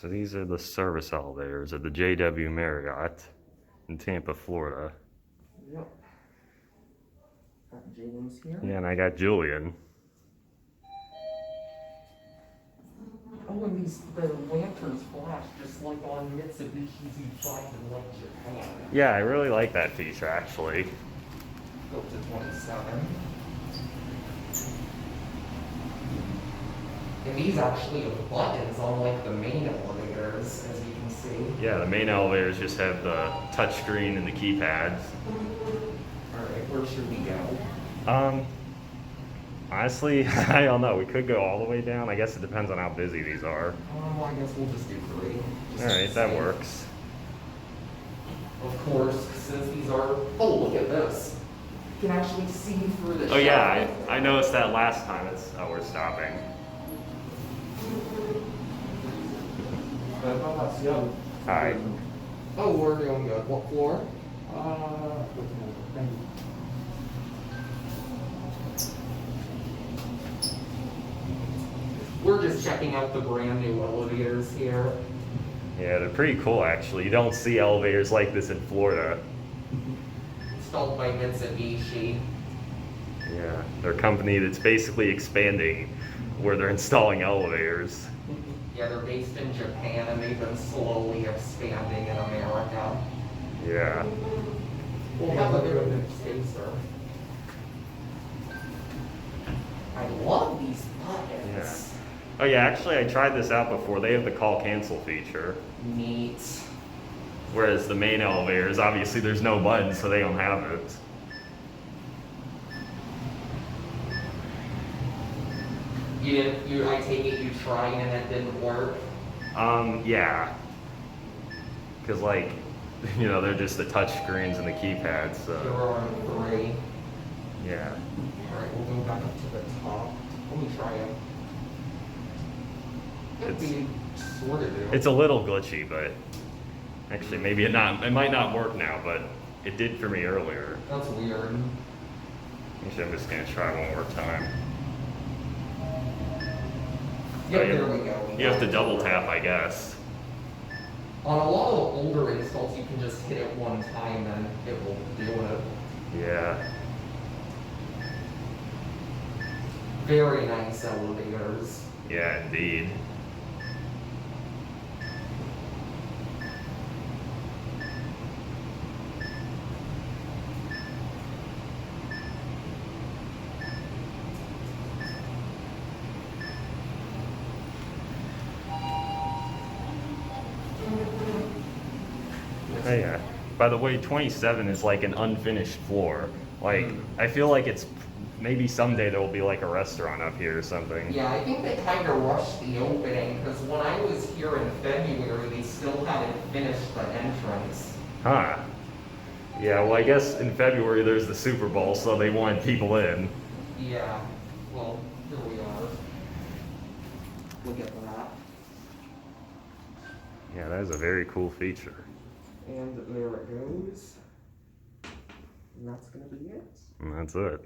So these are the service elevators at the JW Marriott in Tampa, Florida. Yep. Got James here. Yeah, and I got Julian. Oh, and the lanterns flash just like on Mitsubishi's you find in like Japan. Yeah, I really like that feature actually. Go to 27. And these actually have buttons on like the main elevators, as you can see. Yeah, the main elevators just have the touch screen and the keypads. Alright, where should we go? Honestly, I don't know. We could go all the way down. I guess it depends on how busy these are. I guess we'll just do 3. Alright, that works. Of course, since these are... Oh, look at this. You can actually see through the Oh yeah, I noticed that last time. We're stopping. Hi. Oh, we're doing good. What floor? We're just checking out the brand new elevators here. Yeah, they're pretty cool actually. You don't see elevators like this in Florida. Installed by Mitsubishi. Yeah, they're a company that's basically expanding where they're installing elevators. Yeah, they're based in Japan and they've been slowly expanding in America. Yeah. We'll have a bit of a spacer. I love these buttons. Yeah. Oh yeah, actually I tried this out before. They have the call cancel feature. Neat. Whereas the main elevators, obviously there's no button, so they don't have it. I take it you tried and it didn't work? Yeah. Cause like, you know, they're just the touch screens and the keypads, You're so. on 3. Yeah. Alright, we'll go back up to the top. Let me try it. It'd sort of do. It's a little glitchy, but actually maybe it might not work now, but it did for me earlier. That's weird. Actually, I'm just gonna try one more time. Yep, Oh, there we go. You have to double tap, I guess. On a lot of older installs, you can just hit it one time and it will do it. Yeah. Very nice elevators. Yeah, indeed. Oh yeah. By the way, 27 is like an unfinished floor. Like, I feel like it's maybe someday there will be like a restaurant up here or something. Yeah, I think they kind of rushed the opening because when I was here in February, they still hadn't finished the entrance. Huh. Yeah, well, I guess in February there's the Super Bowl, so they wanted people in. Yeah, well, here we are. Look at that. Yeah, that is a very cool feature. And there it goes. And that's going to be it. And that's it.